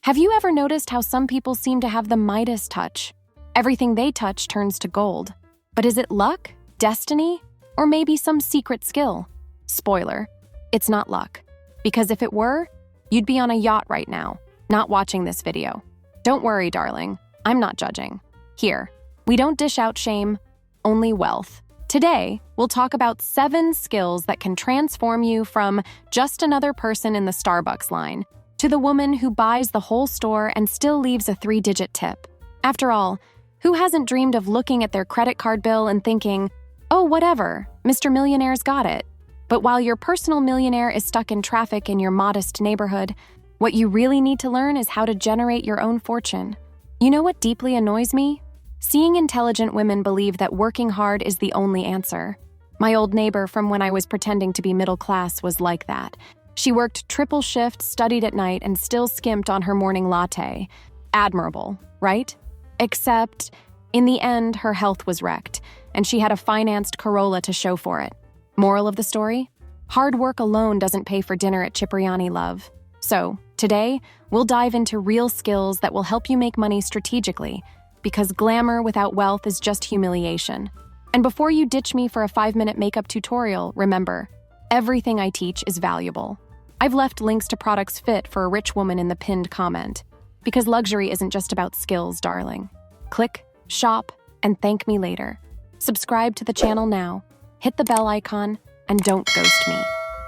Have you ever noticed how some people seem to have the Midas touch? Everything they touch turns to gold. But is it luck, destiny, or maybe some secret skill? Spoiler, it's not luck. Because if it were, you'd be on a yacht right now, not watching this video. Don't worry, darling, I'm not judging. Here, we don't dish out shame, only wealth. Today, we'll talk about 7 skills that can transform you from just another person in the Starbucks line to the woman who buys the whole store and still leaves a 3-digit tip. After all, who hasn't dreamed of looking at their credit card bill and thinking, oh, whatever, Mr. Millionaire's got it. But while your personal millionaire is stuck in traffic in your modest neighborhood, what you really need to learn is how to generate your own fortune. You know what deeply annoys me? Seeing intelligent women believe that working hard is the only answer. My old neighbor from when I was pretending to be middle class was like that. She worked triple shifts, studied at night, and still skimped on her morning latte. Admirable, right? Except, in the end, her health was wrecked, and she had a financed Corolla to show for it. Moral of the story? Hard work alone doesn't pay for dinner at Cipriani, love. So, today, we'll dive into real skills that will help you make money strategically, because glamour without wealth is just humiliation. And before you ditch me for a 5-minute makeup tutorial, remember, everything I teach is valuable. I've left links to products fit for a rich woman in the pinned comment, because luxury isn't just about skills, darling. Click, shop, and thank me later. Subscribe to the channel now, hit the bell icon, and don't ghost me.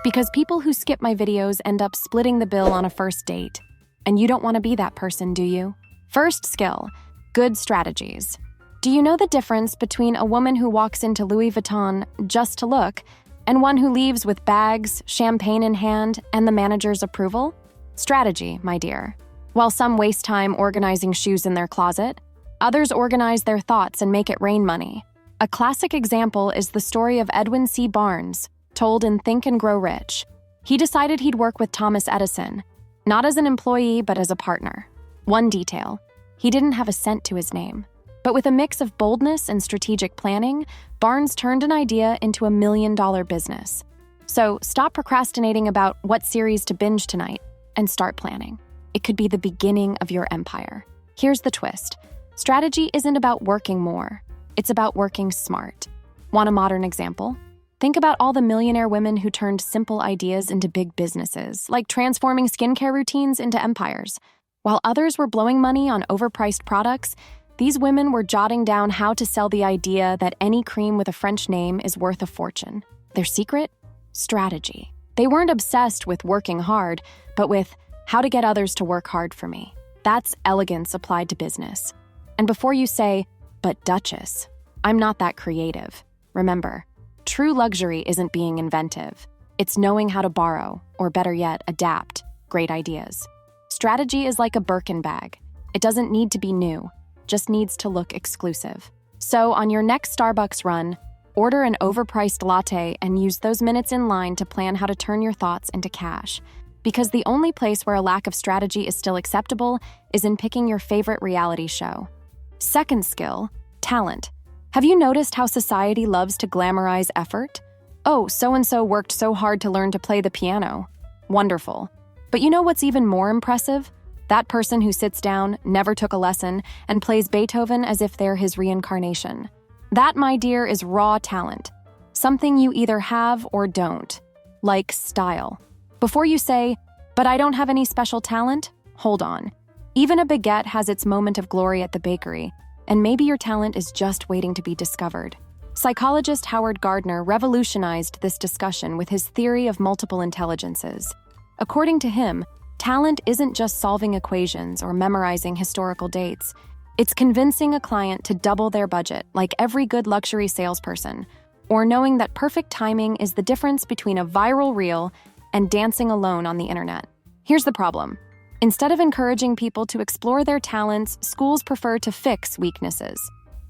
Because people who skip my videos end up splitting the bill on a first date. And you don't want to be that person, do you? First skill, good strategies. Do you know the difference between a woman who walks into Louis Vuitton just to look and one who leaves with bags, champagne in hand, and the manager's approval? Strategy, my dear. While some waste time organizing shoes in their closet, others organize their thoughts and make it rain money. A classic example is the story of Edwin C. Barnes, told in Think and Grow Rich. He decided he'd work with Thomas Edison, not as an employee but as a partner. One detail, he didn't have a cent to his name. But with a mix of boldness and strategic planning, Barnes turned an idea into $1 million business. So stop procrastinating about what series to binge tonight and start planning. It could be the beginning of your empire. Here's the twist. Strategy isn't about working more. It's about working smart. Want a modern example? Think about all the millionaire women who turned simple ideas into big businesses, like transforming skincare routines into empires. While others were blowing money on overpriced products, these women were jotting down how to sell the idea that any cream with a French name is worth a fortune. Their secret? Strategy. They weren't obsessed with working hard, but with how to get others to work hard for me. That's elegance applied to business. And before you say, but Duchess, I'm not that creative. Remember, true luxury isn't being inventive. It's knowing how to borrow, or better yet, adapt, great ideas. Strategy is like a Birkin bag. It doesn't need to be new, just needs to look exclusive. So on your next Starbucks run, order an overpriced latte and use those minutes in line to plan how to turn your thoughts into cash. Because the only place where a lack of strategy is still acceptable is in picking your favorite reality show. Second skill, talent. Have you noticed how society loves to glamorize effort? Oh, so-and-so worked so hard to learn to play the piano. Wonderful. But you know what's even more impressive? That person who sits down, never took a lesson, and plays Beethoven as if they're his reincarnation. That, my dear, is raw talent. Something you either have or don't. Like style. Before you say, but I don't have any special talent, hold on. Even a baguette has its moment of glory at the bakery, and maybe your talent is just waiting to be discovered. Psychologist Howard Gardner revolutionized this discussion with his theory of multiple intelligences. According to him, talent isn't just solving equations or memorizing historical dates. It's convincing a client to double their budget, like every good luxury salesperson, or knowing that perfect timing is the difference between a viral reel and dancing alone on the internet. Here's the problem. Instead of encouraging people to explore their talents, schools prefer to fix weaknesses.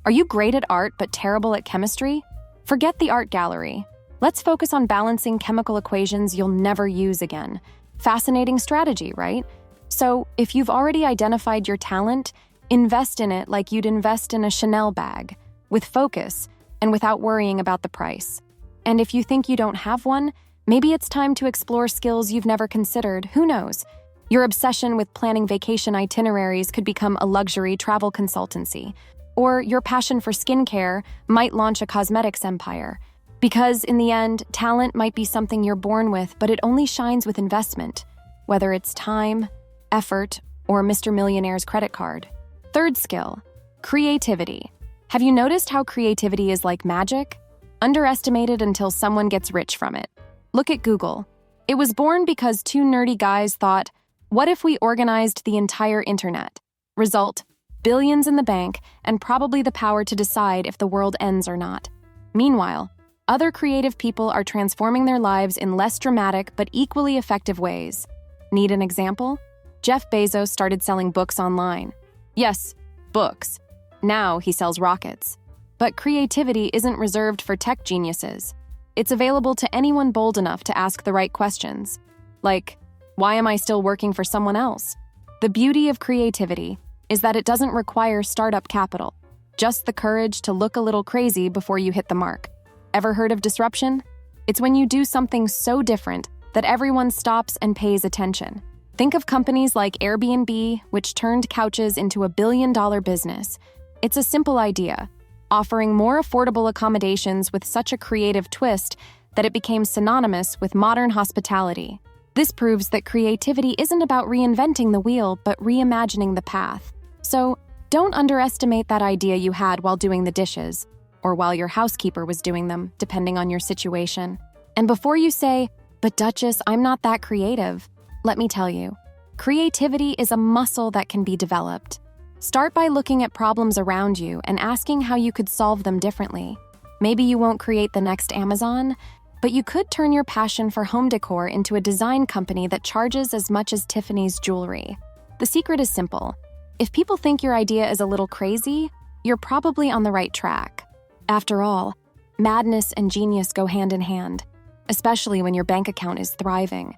Are you great at art but terrible at chemistry? Forget the art gallery. Let's focus on balancing chemical equations you'll never use again. Fascinating strategy, right? So, if you've already identified your talent, invest in it like you'd invest in a Chanel bag, with focus and without worrying about the price. And if you think you don't have one, maybe it's time to explore skills you've never considered. Who knows? Your obsession with planning vacation itineraries could become a luxury travel consultancy, or your passion for skincare might launch a cosmetics empire. Because in the end, talent might be something you're born with, but it only shines with investment, whether it's time, effort, or Mr. Millionaire's credit card. Third skill, creativity. Have you noticed how creativity is like magic? Underestimated until someone gets rich from it. Look at Google. It was born because two nerdy guys thought, what if we organized the entire internet? Result, billions in the bank and probably the power to decide if the world ends or not. Meanwhile, other creative people are transforming their lives in less dramatic but equally effective ways. Need an example? Jeff Bezos started selling books online. Yes, books. Now he sells rockets. But creativity isn't reserved for tech geniuses. It's available to anyone bold enough to ask the right questions. Like, why am I still working for someone else? The beauty of creativity is that it doesn't require startup capital, just the courage to look a little crazy before you hit the mark. Ever heard of disruption? It's when you do something so different that everyone stops and pays attention. Think of companies like Airbnb, which turned couches into a billion-dollar business. It's a simple idea, offering more affordable accommodations with such a creative twist that it became synonymous with modern hospitality. This proves that creativity isn't about reinventing the wheel, but reimagining the path. So, don't underestimate that idea you had while doing the dishes, or while your housekeeper was doing them, depending on your situation. And before you say, "But Duchess, I'm not that creative," let me tell you, creativity is a muscle that can be developed. Start by looking at problems around you and asking how you could solve them differently. Maybe you won't create the next Amazon, but you could turn your passion for home decor into a design company that charges as much as Tiffany's jewelry. The secret is simple. If people think your idea is a little crazy, you're probably on the right track. After all, madness and genius go hand in hand, especially when your bank account is thriving.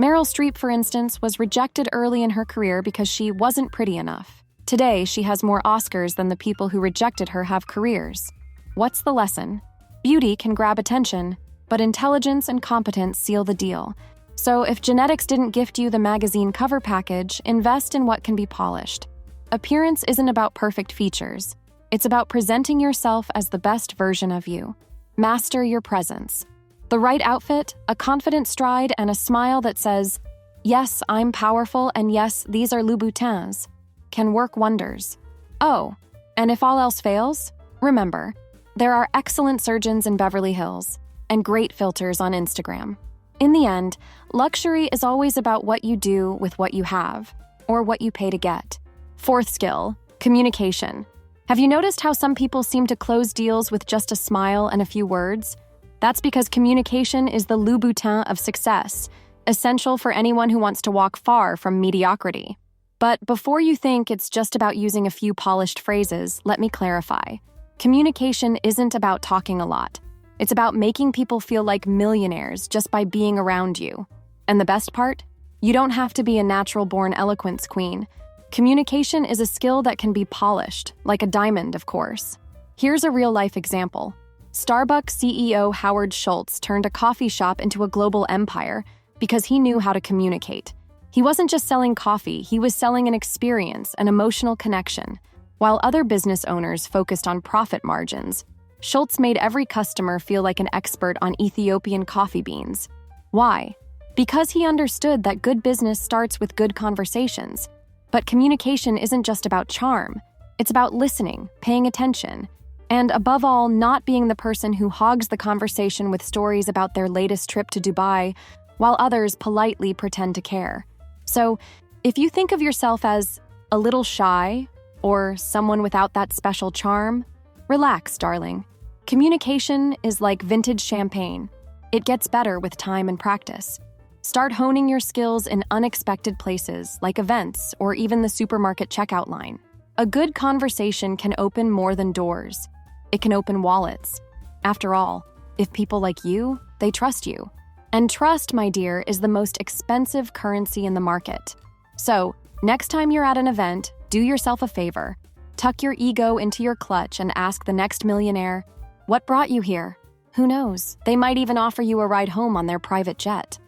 Meryl Streep, for instance, was rejected early in her career because she wasn't pretty enough. Today, she has more Oscars than the people who rejected her have careers. What's the lesson? Beauty can grab attention, but intelligence and competence seal the deal. So if genetics didn't gift you the magazine cover package, invest in what can be polished. Appearance isn't about perfect features. It's about presenting yourself as the best version of you. Master your presence. The right outfit, a confident stride, and a smile that says, "Yes, I'm powerful, and yes, these are Louboutins," can work wonders. Oh, and if all else fails, remember, there are excellent surgeons in Beverly Hills and great filters on Instagram. In the end, luxury is always about what you do with what you have, or what you pay to get. Fourth skill, communication. Have you noticed how some people seem to close deals with just a smile and a few words? That's because communication is the Louboutin of success, essential for anyone who wants to walk far from mediocrity. But before you think it's just about using a few polished phrases, let me clarify. Communication isn't about talking a lot. It's about making people feel like millionaires just by being around you. And the best part? You don't have to be a natural-born eloquence queen. Communication is a skill that can be polished, like a diamond, of course. Here's a real-life example. Starbucks CEO Howard Schultz turned a coffee shop into a global empire because he knew how to communicate. He wasn't just selling coffee, he was selling an experience, an emotional connection. While other business owners focused on profit margins, Schultz made every customer feel like an expert on Ethiopian coffee beans. Why? Because he understood that good business starts with good conversations. But communication isn't just about charm. It's about listening, paying attention, and above all, not being the person who hogs the conversation with stories about their latest trip to Dubai, while others politely pretend to care. So, if you think of yourself as a little shy or someone without that special charm, relax, darling. Communication is like vintage champagne. It gets better with time and practice. Start honing your skills in unexpected places, like events or even the supermarket checkout line. A good conversation can open more than doors. It can open wallets. After all, if people like you, they trust you. And trust, my dear, is the most expensive currency in the market. So, next time you're at an event, do yourself a favor. Tuck your ego into your clutch and ask the next millionaire, "What brought you here?" Who knows? They might even offer you a ride home on their private jet.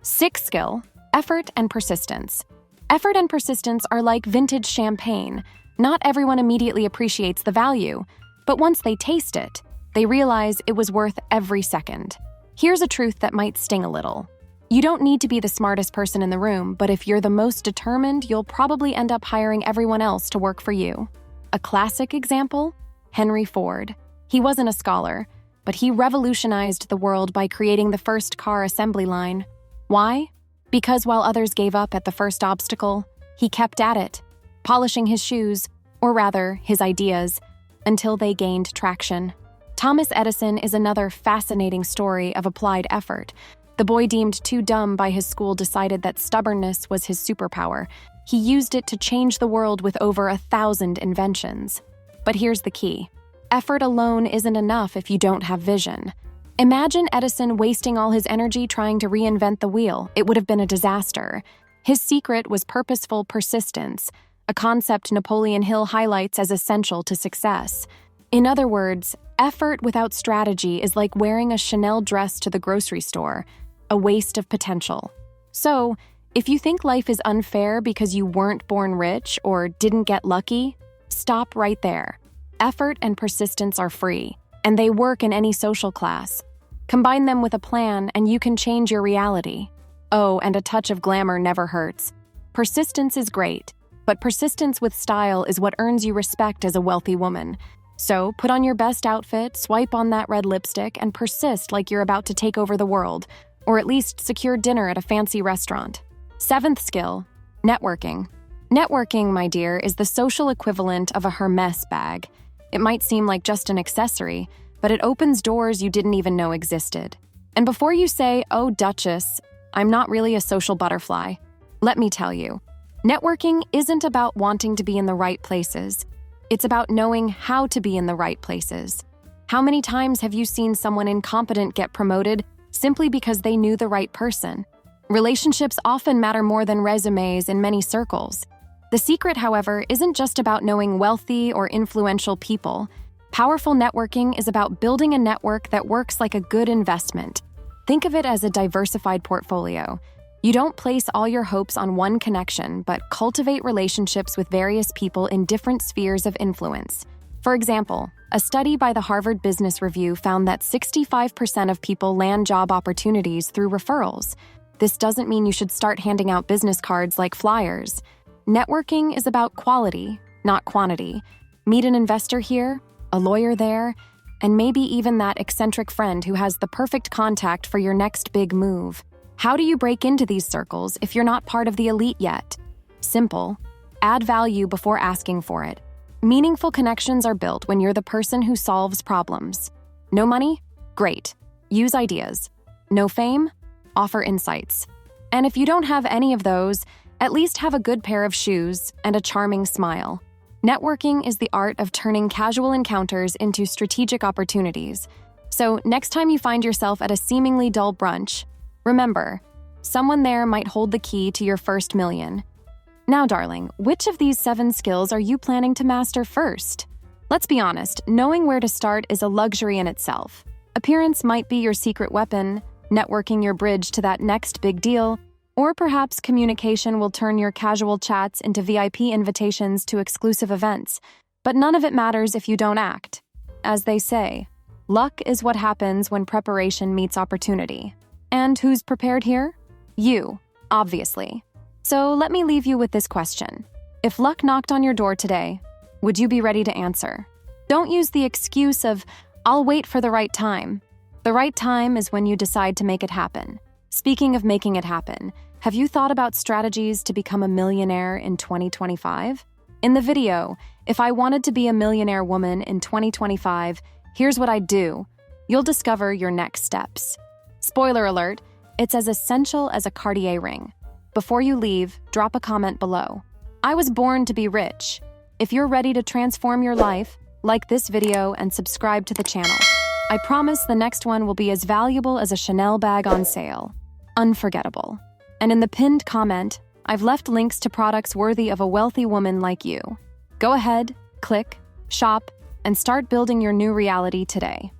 Sixth skill, Effort and persistence. Effort and persistence are like vintage champagne. Not everyone immediately appreciates the value, but once they taste it, they realize it was worth every second. Here's a truth that might sting a little. You don't need to be the smartest person in the room, but if you're the most determined, you'll probably end up hiring everyone else to work for you. A classic example? Henry Ford. He wasn't a scholar, but he revolutionized the world by creating the first car assembly line. Why? Because while others gave up at the first obstacle, he kept at it, polishing his shoes, or rather, his ideas, until they gained traction. Thomas Edison is another fascinating story of applied effort. The boy deemed too dumb by his school decided that stubbornness was his superpower. He used it to change the world with over 1,000 inventions. But here's the key. Effort alone isn't enough if you don't have vision. Imagine Edison wasting all his energy trying to reinvent the wheel. It would have been a disaster. His secret was purposeful persistence, a concept Napoleon Hill highlights as essential to success. In other words, effort without strategy is like wearing a Chanel dress to the grocery store, a waste of potential. So, if you think life is unfair because you weren't born rich or didn't get lucky, stop right there. Effort and persistence are free, and they work in any social class. Combine them with a plan, and you can change your reality. Oh, and a touch of glamour never hurts. Persistence is great, but persistence with style is what earns you respect as a wealthy woman. So, put on your best outfit, swipe on that red lipstick, and persist like you're about to take over the world, or at least secure dinner at a fancy restaurant. 7th skill, networking. Networking, my dear, is the social equivalent of a Hermes bag. It might seem like just an accessory, but it opens doors you didn't even know existed. And before you say, "Oh, Duchess, I'm not really a social butterfly," let me tell you, networking isn't about wanting to be in the right places. It's about knowing how to be in the right places. How many times have you seen someone incompetent get promoted simply because they knew the right person? Relationships often matter more than resumes in many circles. The secret, however, isn't just about knowing wealthy or influential people. Powerful networking is about building a network that works like a good investment. Think of it as a diversified portfolio. You don't place all your hopes on one connection, but cultivate relationships with various people in different spheres of influence. For example, a study by the Harvard Business Review found that 65% of people land job opportunities through referrals. This doesn't mean you should start handing out business cards like flyers. Networking is about quality, not quantity. Meet an investor here, a lawyer there, and maybe even that eccentric friend who has the perfect contact for your next big move. How do you break into these circles if you're not part of the elite yet? Simple. Add value before asking for it. Meaningful connections are built when you're the person who solves problems. No money? Great. Use ideas. No fame? Offer insights. And if you don't have any of those, at least have a good pair of shoes and a charming smile. Networking is the art of turning casual encounters into strategic opportunities. So next time you find yourself at a seemingly dull brunch, remember, someone there might hold the key to your first million. Now, darling, which of these 7 skills are you planning to master first? Let's be honest, knowing where to start is a luxury in itself. Appearance might be your secret weapon, networking your bridge to that next big deal, or perhaps communication will turn your casual chats into VIP invitations to exclusive events. But none of it matters if you don't act. As they say, luck is what happens when preparation meets opportunity. And who's prepared here? You, obviously. So let me leave you with this question. If luck knocked on your door today, would you be ready to answer? Don't use the excuse of, "I'll wait for the right time." The right time is when you decide to make it happen. Speaking of making it happen, have you thought about strategies to become a millionaire in 2025? In the video, if I wanted to be a millionaire woman in 2025, here's what I'd do. You'll discover your next steps. Spoiler alert, it's as essential as a Cartier ring. Before you leave, drop a comment below. I was born to be rich. If you're ready to transform your life, like this video and subscribe to the channel. I promise the next one will be as valuable as a Chanel bag on sale. Unforgettable. And in the pinned comment, I've left links to products worthy of a wealthy woman like you. Go ahead, click, shop, and start building your new reality today.